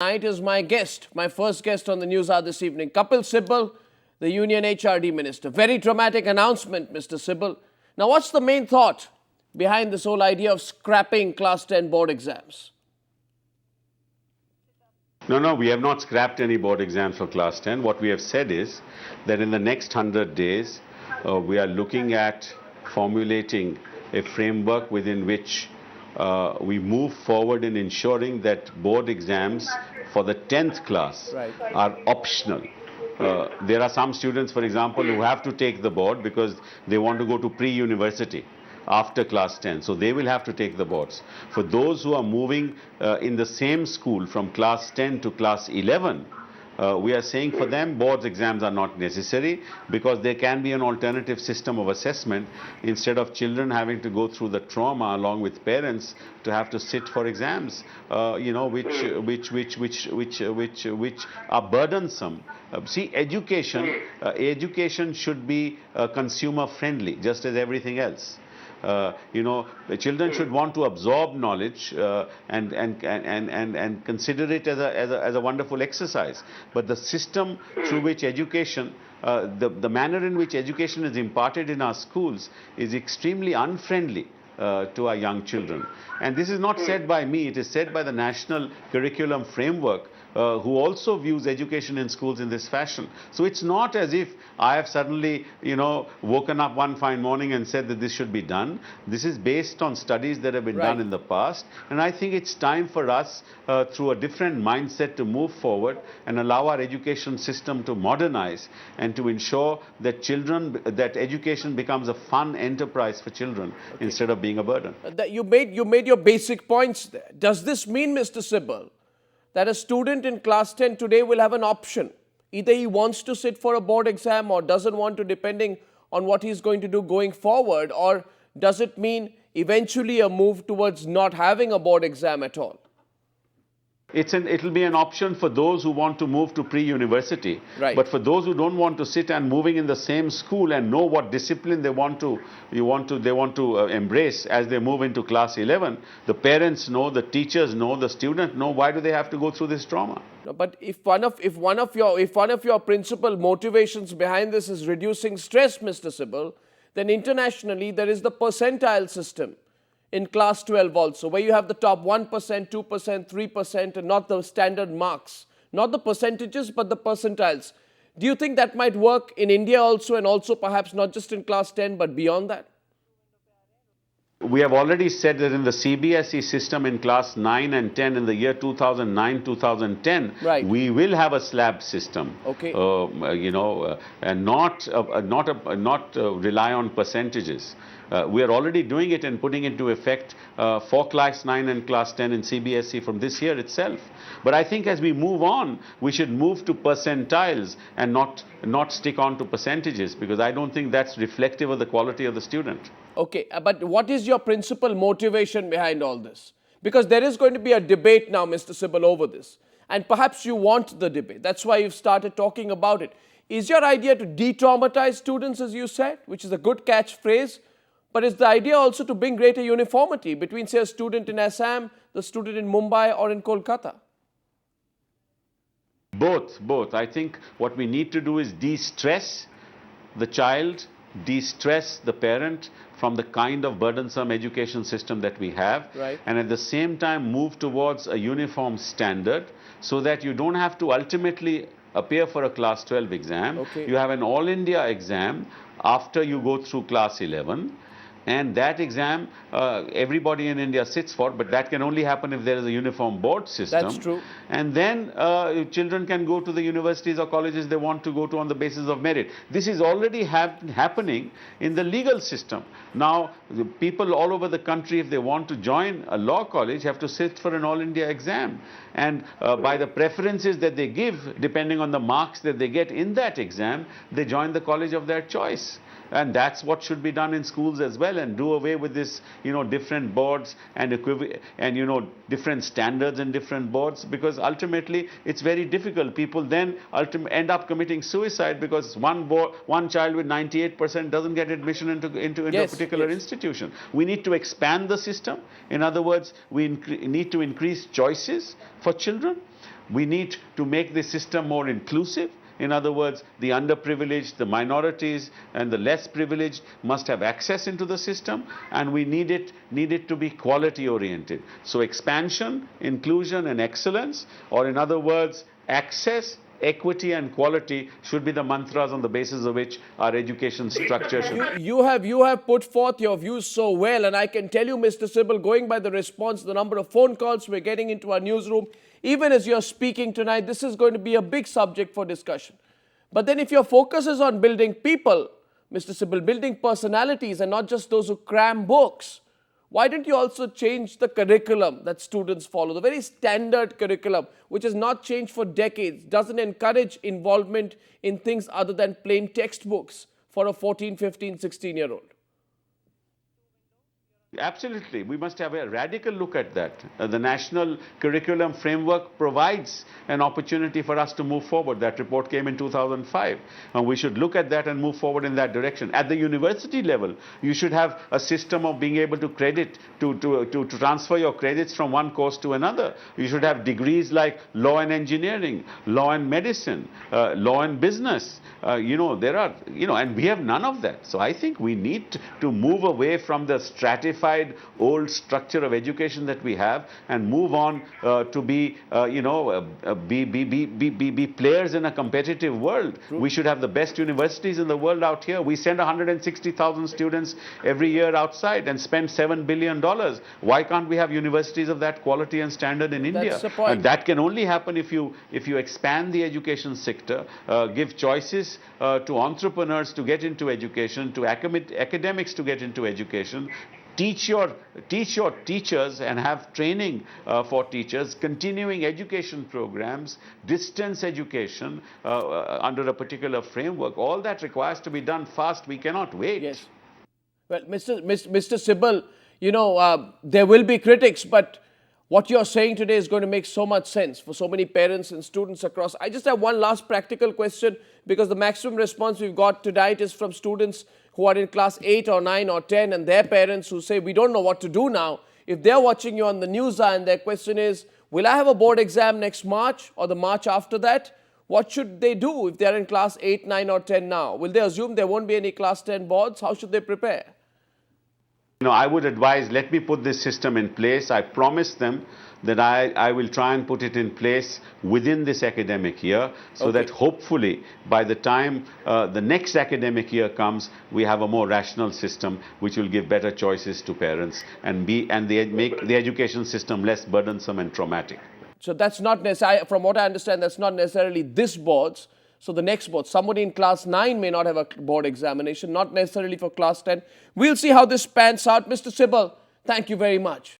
Tonight is my guest, my first guest on the Newshour this evening, Kapil Sibal, the Union HRD Minister. Very dramatic announcement, Mr. Sibal. Now, what's the main thought behind this whole idea of scrapping Class 10 board exams? No, we have not scrapped any board exams for Class 10. What we have said is that in the next 100 days, we are looking at formulating a framework within which we move forward in ensuring that board exams for the 10th class are optional. There are some students, for example, who have to take the board because they want to go to pre-university after class 10. So they will have to take the boards. For those who are moving in the same school from class 10 to class 11, we are saying for them boards exams are not necessary because there can be an alternative system of assessment instead of children having to go through the trauma along with parents to have to sit for exams, which are burdensome. See, education should be consumer friendly, just as everything else. The children should want to absorb knowledge and consider it as a wonderful exercise. But the system through which education, the manner in which education is imparted in our schools is extremely unfriendly to our young children. And this is not said by me, it is said by the National Curriculum Framework, who also views education in schools in this fashion. So it's not as if I have suddenly, woken up one fine morning and said that this should be done. This is based on studies that have been done in the past. And I think it's time for us, through a different mindset, to move forward and allow our education system to modernize and to ensure that that education becomes a fun enterprise for children instead of being a burden. You made your basic points there. Does this mean, Mr. Sibal, that a student in class 10 today will have an option? Either he wants to sit for a board exam or doesn't want to, depending on what he's going to do going forward, or does it mean eventually a move towards not having a board exam at all? It'll be an option for those who want to move to pre-university. But for those who don't want to sit and moving in the same school and know what discipline they want to embrace as they move into class 11, the parents know, the teachers know, the students know. Why do they have to go through this trauma? No, but if one of your principal motivations behind this is reducing stress, Mr. Sibal, then internationally there is the percentile system in class 12 also, where you have the top 1%, 2%, 3%, and not the standard marks. Not the percentages, but the percentiles. Do you think that might work in India also, and also perhaps not just in class 10, but beyond that? We have already said that in the CBSE system in class 9 and 10 in the year 2009-2010, we will have a slab system, and not rely on percentages. We are already doing it and putting into effect for class 9 and class 10 in CBSE from this year itself. But I think as we move on, we should move to percentiles and not stick on to percentages, because I don't think that's reflective of the quality of the student. Okay, but what is your principal motivation behind all this? Because there is going to be a debate now, Mr. Sibal, over this. And perhaps you want the debate. That's why you've started talking about it. Is your idea to de-traumatize students, as you said, which is a good catchphrase? But is the idea also to bring greater uniformity between, say, a student in Assam, the student in Mumbai, or in Kolkata? Both. I think what we need to do is de-stress the child, de-stress the parent from the kind of burdensome education system that we have, and at the same time move towards a uniform standard so that you don't have to ultimately appear for a class 12 exam. You have an all India exam after you go through class 11. And that exam, everybody in India sits for, but that can only happen if there is a uniform board system. That's true. And then children can go to the universities or colleges they want to go to on the basis of merit. This is already happening in the legal system. Now, the people all over the country, if they want to join a law college, have to sit for an all India exam. And by the preferences that they give, depending on the marks that they get in that exam, they join the college of their choice. And that's what should be done in schools as well, and do away with this, different boards and different standards in different boards, because ultimately it's very difficult. People then end up committing suicide because one child with 98% doesn't get admission into a particular institution. We need to expand the system. In other words, we need to increase choices for children. We need to make the system more inclusive. In other words, the underprivileged, the minorities, and the less privileged must have access into the system, and we need it to be quality oriented. So expansion, inclusion, and excellence, or in other words, access, equity, and quality should be the mantras on the basis of which our education structure should. You have put forth your views so well, and I can tell you, Mr. Sybil, going by the response, the number of phone calls we're getting into our newsroom, even as you're speaking tonight, this is going to be a big subject for discussion. But then if your focus is on building people, Mr. Sybil, building personalities and not just those who cram books, why don't you also change the curriculum that students follow? The very standard curriculum, which has not changed for decades, doesn't encourage involvement in things other than plain textbooks for a 14, 15, 16-year-old. Absolutely. We must have a radical look at that. The National Curriculum Framework provides an opportunity for us to move forward. That report came in 2005. And we should look at that and move forward in that direction. At the university level, you should have a system of being able to transfer your credits from one course to another. You should have degrees like law and engineering, law and medicine, law and business. And we have none of that. So I think we need to move away from the stratified old structure of education that we have and move on to be players in a competitive world. True. We should have the best universities in the world out here. We send 160,000 students every year outside and spend $7 billion. Why can't we have universities of that quality and standard in India? That's the point. And that can only happen if you expand the education sector, give choices to entrepreneurs to get into education, to academics to get into education. Teach your teachers and have training for teachers, continuing education programs, distance education under a particular framework. All that requires to be done fast. We cannot wait. Yes. Well, Mr. Sybil, there will be critics, but what you're saying today is going to make so much sense for so many parents and students across. I just have one last practical question, because the maximum response we've got tonight is from students who are in class 8 or 9 or 10 and their parents who say, we don't know what to do now. If they're watching you on the news and their question is, will I have a board exam next March or the March after that? What should they do if they're in class 8, 9 or 10 now? Will they assume there won't be any class 10 boards? How should they prepare? I would advise, let me put this system in place. I promise them that I will try and put it in place within this academic year, so that hopefully by the time the next academic year comes, we have a more rational system which will give better choices to parents and make the education system less burdensome and traumatic. So that's not necessarily, from what I understand, that's not necessarily this board's. So the next board, somebody in class 9 may not have a board examination, not necessarily for class 10. We'll see how this pans out. Mr. Sybil, thank you very much.